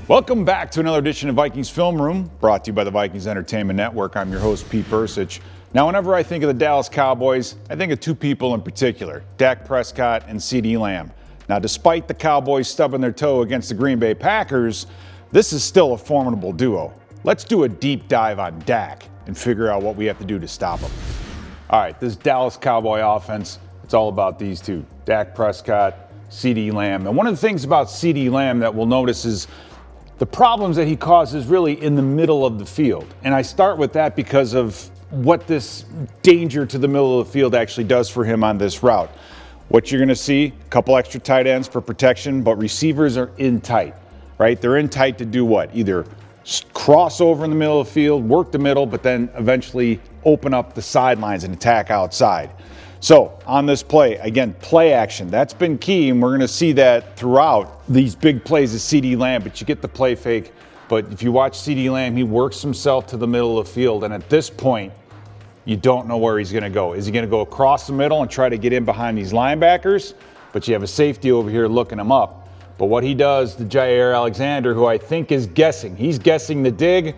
Welcome back to another edition of Vikings Film Room, brought to you by the Vikings Entertainment Network. I'm your host, Pete Bercich. Now, whenever I think of the Dallas Cowboys, I think of two people in particular, Dak Prescott and CeeDee Lamb. Now, despite the Cowboys stubbing their toe against the Green Bay Packers, this is still a formidable duo. Let's do a deep dive on Dak and figure out what we have to do to stop him. All right, this Dallas Cowboy offense, it's all about these two, Dak Prescott, CeeDee Lamb. And one of the things about CeeDee Lamb that we'll notice is the problems that he causes really in the middle of the field. And I start with that because of what this danger to the middle of the field actually does for him on this route. What you're going to see, a couple extra tight ends for protection, but receivers are in tight, right? They're in tight to do what? Either cross over in the middle of the field, work the middle, but then eventually open up the sidelines and attack outside. So on this play, again, play action, that's been key, and we're going to see that throughout these big plays of CeeDee Lamb, but you get the play fake. But if you watch CeeDee Lamb, he works himself to the middle of the field, and at this point, you don't know where he's going to go. Is he going to go across the middle and try to get in behind these linebackers? But you have a safety over here looking him up. But what he does to Jair Alexander, who I think is guessing, he's guessing the dig.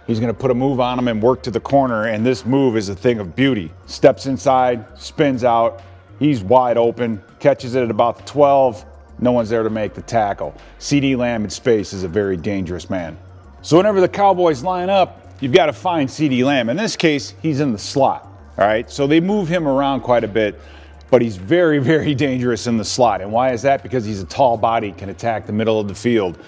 He's going to put a move on him and work to the corner, and this move is a thing of beauty. Steps inside, spins out, he's wide open, catches it at about the 12. No one's there to make the tackle. CeeDee Lamb in space is a very dangerous man. So whenever the Cowboys line up, you've got to find CeeDee Lamb. In this case, he's in the slot, all right? So they move him around quite a bit, but he's very, very dangerous in the slot. And why is that? Because he's a tall body, can attack the middle of the field.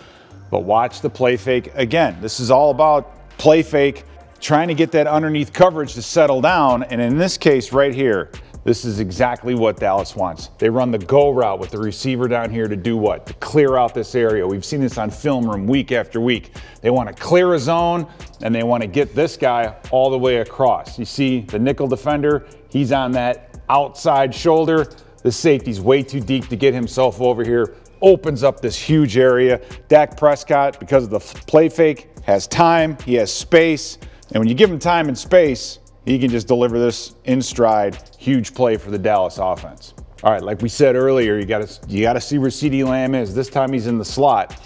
But watch the play fake. Again, this is all about play fake, trying to get that underneath coverage to settle down. And in this case right here, this is exactly what Dallas wants. They run the go route with the receiver down here to do what? To clear out this area. We've seen this on film room week after week. They want to clear a zone, and they want to get this guy all the way across. You see the nickel defender, he's on that outside shoulder. The safety's way too deep to get himself over here. Opens up this huge area. Dak Prescott, because of the play fake, has time, he has space, and when you give him time and space, he can just deliver this in stride. Huge play for the Dallas offense. All right, like we said earlier, you got to see where CeeDee Lamb is. This time he's in the slot.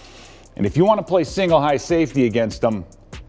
And if you want to play single high safety against him,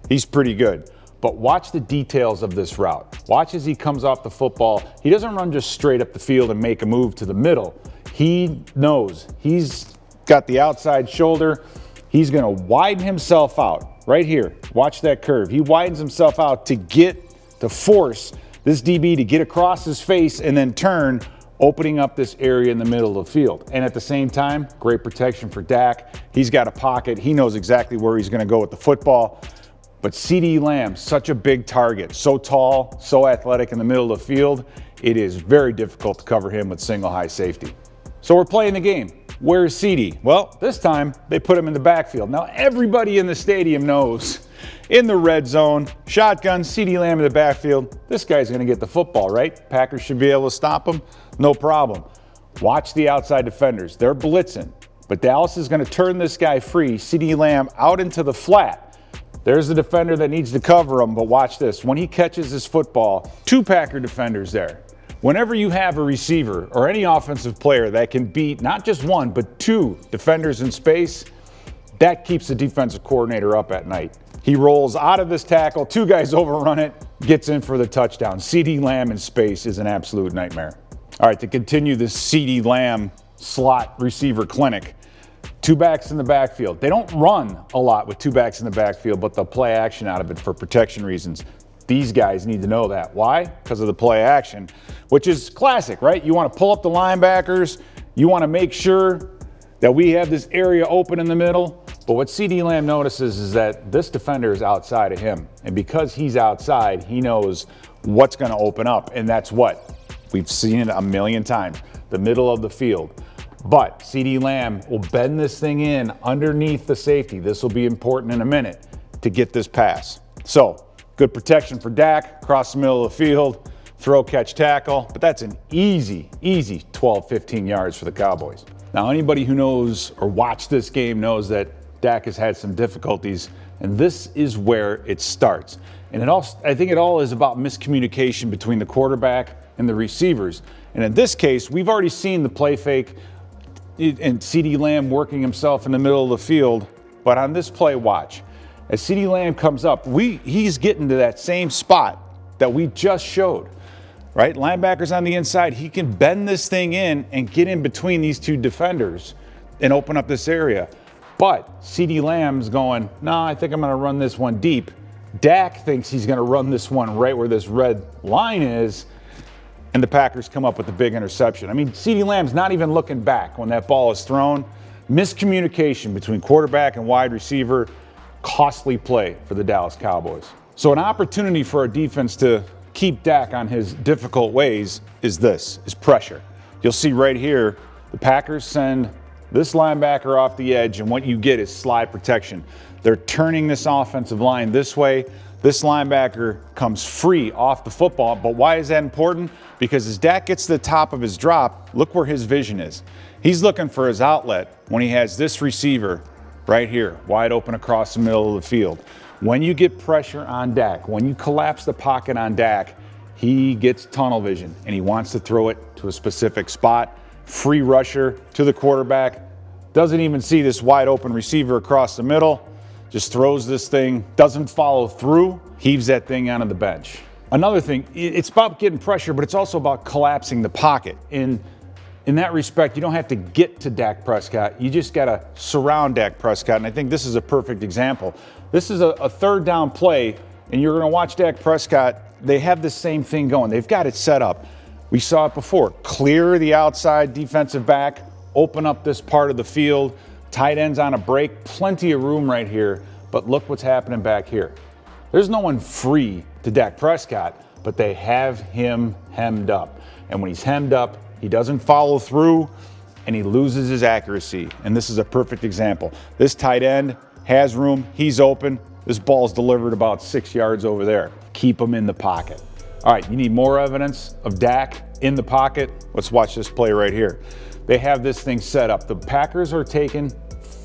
he's pretty good. But watch the details of this route. Watch as he comes off the football. He doesn't run just straight up the field and make a move to the middle. He knows he's got the outside shoulder. He's going to widen himself out right here. Watch that curve. He widens himself out to force this DB to get across his face and then turn, opening up this area in the middle of the field. And at the same time, great protection for Dak. He's got a pocket. He knows exactly where he's going to go with the football. But CeeDee Lamb, such a big target, so tall, so athletic in the middle of the field, it is very difficult to cover him with single high safety. So we're playing the game. Where's CeeDee? Well, this time they put him in the backfield. Now everybody in the stadium knows in the red zone, shotgun, CeeDee Lamb in the backfield, this guy's going to get the football, right? Packers should be able to stop him, no problem. Watch the outside defenders. They're blitzing, but Dallas is going to turn this guy free, CeeDee Lamb, out into the flat. There's the defender that needs to cover him, but watch this. When he catches this football, two Packer defenders there. Whenever you have a receiver or any offensive player that can beat not just one, but two defenders in space, that keeps the defensive coordinator up at night. He rolls out of this tackle, two guys overrun it, gets in for the touchdown. CeeDee Lamb in space is an absolute nightmare. All right, to continue this CeeDee Lamb slot receiver clinic, two backs in the backfield. They don't run a lot with two backs in the backfield, but they'll play action out of it for protection reasons. These guys need to know that. Why? Because of the play action, which is classic, right? You want to pull up the linebackers. You want to make sure that we have this area open in the middle. But what CeeDee Lamb notices is that this defender is outside of him. And because he's outside, he knows what's going to open up. And that's what? We've seen it a million times. The middle of the field. But CeeDee Lamb will bend this thing in underneath the safety. This will be important in a minute to get this pass. So, good protection for Dak, across the middle of the field, throw, catch, tackle. But that's an easy 12, 15 yards for the Cowboys. Now, anybody who knows or watched this game knows that Dak has had some difficulties, and this is where it starts. And I think it all is about miscommunication between the quarterback and the receivers. And in this case, we've already seen the play fake and CeeDee Lamb working himself in the middle of the field. But on this play, watch. As CeeDee Lamb comes up, he's getting to that same spot that we just showed, right? Linebacker's on the inside. He can bend this thing in and get in between these two defenders and open up this area. But CeeDee Lamb's going, no, I think I'm going to run this one deep. Dak thinks he's going to run this one right where this red line is, and the Packers come up with a big interception. I mean, CeeDee Lamb's not even looking back when that ball is thrown. Miscommunication between quarterback and wide receiver, costly play for the Dallas Cowboys. So an opportunity for our defense to keep Dak on his difficult ways is pressure. You'll see right here, the Packers send this linebacker off the edge, and what you get is slide protection. They're turning this offensive line this way. This linebacker comes free off the football, but why is that important? Because as Dak gets to the top of his drop, look where his vision is. He's looking for his outlet when he has this receiver right here, wide open across the middle of the field. When you get pressure on Dak, when you collapse the pocket on Dak, he gets tunnel vision and he wants to throw it to a specific spot. Free rusher to the quarterback, doesn't even see this wide open receiver across the middle, just throws this thing, doesn't follow through, heaves that thing onto the bench. Another thing, it's about getting pressure, but it's also about collapsing the pocket. In that respect, you don't have to get to Dak Prescott. You just got to surround Dak Prescott, and I think this is a perfect example. This is a third down play, and you're going to watch Dak Prescott. They have the same thing going. They've got it set up. We saw it before. Clear the outside defensive back, open up this part of the field. Tight ends on a break, plenty of room right here, but look what's happening back here. There's no one free to Dak Prescott, but they have him hemmed up. And when he's hemmed up, he doesn't follow through, and he loses his accuracy. And this is a perfect example. This tight end has room. He's open. This ball's delivered about 6 yards over there. Keep him in the pocket. All right, you need more evidence of Dak in the pocket? Let's watch this play right here. They have this thing set up. The Packers are taking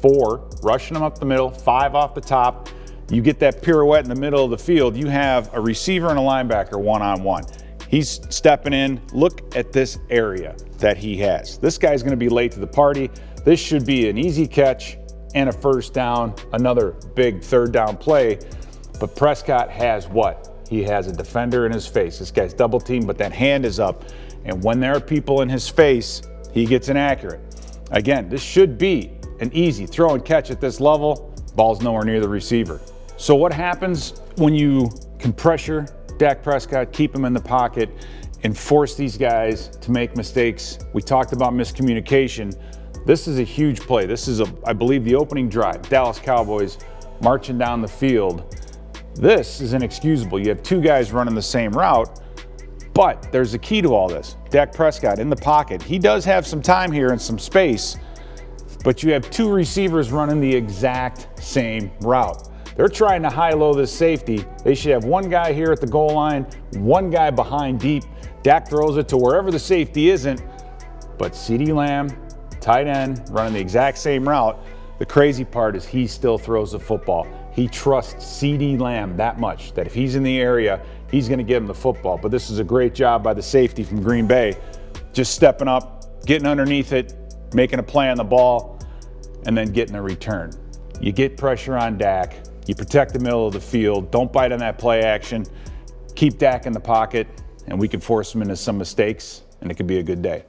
4, rushing them up the middle, 5 off the top. You get that pirouette in the middle of the field. You have a receiver and a linebacker one-on-one. He's stepping in. Look at this area that he has. This guy's going to be late to the party. This should be an easy catch and a first down, another big third down play. But Prescott has what? He has a defender in his face. This guy's double teamed, but that hand is up. And when there are people in his face, he gets inaccurate. Again, this should be an easy throw and catch at this level. Ball's nowhere near the receiver. So what happens when you can pressure Dak Prescott, keep him in the pocket, and force these guys to make mistakes? We talked about miscommunication. This is a huge play. This is, I believe, the opening drive. Dallas Cowboys marching down the field. This is inexcusable. You have 2 guys running the same route, but there's a key to all this. Dak Prescott in the pocket. He does have some time here and some space, but you have 2 receivers running the exact same route. They're trying to high-low this safety. They should have 1 guy here at the goal line, 1 guy behind deep. Dak throws it to wherever the safety isn't, but CeeDee Lamb, tight end, running the exact same route. The crazy part is he still throws the football. He trusts CeeDee Lamb that much that if he's in the area, he's going to give him the football. But this is a great job by the safety from Green Bay, just stepping up, getting underneath it, making a play on the ball, and then getting a return. You get pressure on Dak. You protect the middle of the field. Don't bite on that play action. Keep Dak in the pocket, and we can force him into some mistakes, and it could be a good day.